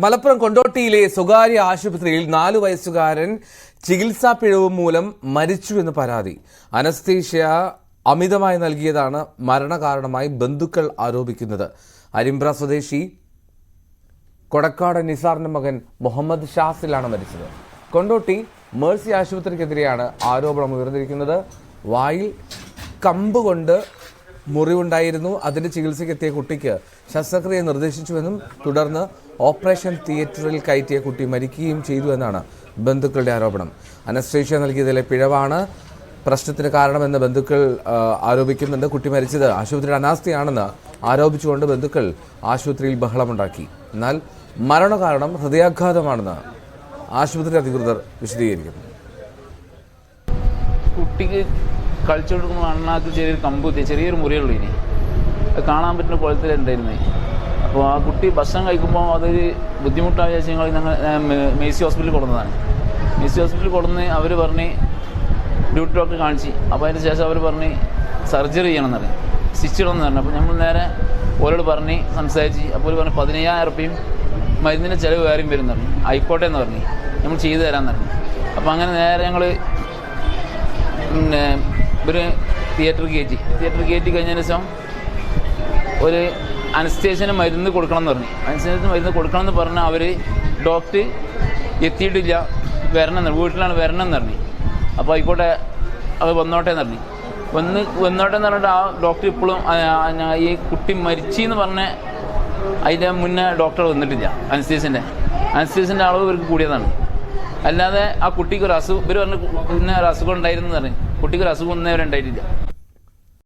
മലപ്പുറം കൊണ്ടോട്ടിയിലെ സ്വകാര്യ ആശുപത്രിയിൽ 4 വയസ്സുകാരൻ ചികിത്സാ പിഴവ് മൂലം മരിച്ചു എന്ന് പരാതി. അനസ്തീഷ്യ അമിതമായി നൽകിയതാണ് മരണകാരണമായി ബന്ധുക്കൾ ആരോപിക്കുന്നത്. അരിമ്പ്ര സ്വദേശി കൊടക്കാട് നിസാറിന്റെ മകൻ മുഹമ്മദ് ഷാസിലാണ് മരിച്ചത്. കൊണ്ടോട്ടി മേഴ്സി ആശുപത്രിക്കെതിരെയാണ് ആരോപണം ഉയർന്നിരിക്കുന്നത്. വായിൽ കമ്പ് കൊണ്ട് മുറിവുണ്ടായിരുന്നു. അതിന്റെ ചികിത്സയ്ക്കെത്തിയ കുട്ടിക്ക് ശസ്ത്രക്രിയ നിർദ്ദേശിച്ചുവെന്നും തുടർന്ന് ഓപ്പറേഷൻ തിയേറ്ററിൽ കയറ്റിയ കുട്ടി മരിക്കുകയും ചെയ്തു എന്നാണ് ബന്ധുക്കളുടെ ആരോപണം. അനസ്തേഷ്യ നൽകിയതിലെ പിഴവാണ് പ്രശ്നത്തിന് കാരണമെന്ന് ബന്ധുക്കൾ ആരോപിക്കുന്നുണ്ട്. കുട്ടി മരിച്ചത് ആശുപത്രിയുടെ അനാസ്ഥയാണെന്ന് ആരോപിച്ചുകൊണ്ട് ബന്ധുക്കൾ ആശുപത്രിയിൽ ബഹളമുണ്ടാക്കി. എന്നാൽ മരണകാരണം ഹൃദയാഘാതമാണെന്ന് ആശുപത്രി അധികൃതർ വിശദീകരിക്കുന്നു. കുട്ടിക്ക് കളിച്ചു കൊടുക്കുമ്പോൾ അണ്ണാക്ക് ചെറിയൊരു കമ്പുത്തി ചെറിയൊരു മുറിയുള്ളൂ. ഇനി അത് കാണാൻ പറ്റുന്ന കുളത്തിലുണ്ടായിരുന്നേ. അപ്പോൾ ആ കുട്ടി ഭക്ഷണം കഴിക്കുമ്പോൾ അതൊരു ബുദ്ധിമുട്ടായ ഞങ്ങൾ മേഴ്സി ഹോസ്പിറ്റലിൽ കൊടുന്നതാണ്. മേഴ്സി ഹോസ്പിറ്റലിൽ കൊടുന്ന് അവർ പറഞ്ഞ് ഡ്യൂട്ടി ഡോക്ടർ കാണിച്ച്. അപ്പോൾ അതിന് ശേഷം അവർ പറഞ്ഞ് സർജറി ചെയ്യണമെന്ന് പറഞ്ഞു, സ്റ്റിച്ച് ഇടണമെന്ന് പറഞ്ഞു. അപ്പോൾ നമ്മൾ നേരെ ഓരോട് പറഞ്ഞ് സംസാരിച്ച്. അപ്പോൾ അവർ പറഞ്ഞ് 15,000 രൂപയും മരുന്നിൻ്റെ ചിലവ് വേറെയും വരും പറഞ്ഞു. ആയിക്കോട്ടെ എന്ന് പറഞ്ഞ് നമ്മൾ ചെയ്തു തരാമെന്ന് പറഞ്ഞു. അപ്പോൾ അങ്ങനെ നേരെ ഞങ്ങൾ പിന്നെ ഒരു തിയേറ്ററിൽ കയറ്റി കഴിഞ്ഞതിന് ശേഷം ഒരു അനസ്തേഷ്യന് മരുന്ന് കൊടുക്കണം എന്ന് പറഞ്ഞു. അനസ്തേഷ്യന് മരുന്ന് കൊടുക്കണം എന്ന് പറഞ്ഞാൽ അവർ ഡോക്ടർ എത്തിയിട്ടില്ല, വരണം എന്ന്, വീട്ടിലാണ് വരണം എന്ന് പറഞ്ഞു. അപ്പോൾ ആയിക്കോട്ടെ അത് വന്നോട്ടെ എന്ന് പറഞ്ഞു. വന്നോട്ടെ എന്ന് പറഞ്ഞിട്ട് ആ ഡോക്ടർ ഇപ്പോഴും ഈ കുട്ടി മരിച്ചെന്ന് പറഞ്ഞ അതിൻ്റെ മുന്നേ ഡോക്ടർ വന്നിട്ടില്ല. അനസ്തേഷ്യൻ്റെ അളവ് ഇവർക്ക് കൂടിയതാണ്. അല്ലാതെ ആ കുട്ടിക്ക് ഒരു അസുഖം ഇവർ പറഞ്ഞ് പിന്നെ ഒരു അസുഖം ഉണ്ടായിരുന്നു എന്ന് പറഞ്ഞു. കുട്ടിക്ക് ഒരു അസുഖം ഒന്നും ഉണ്ടായിട്ടില്ല.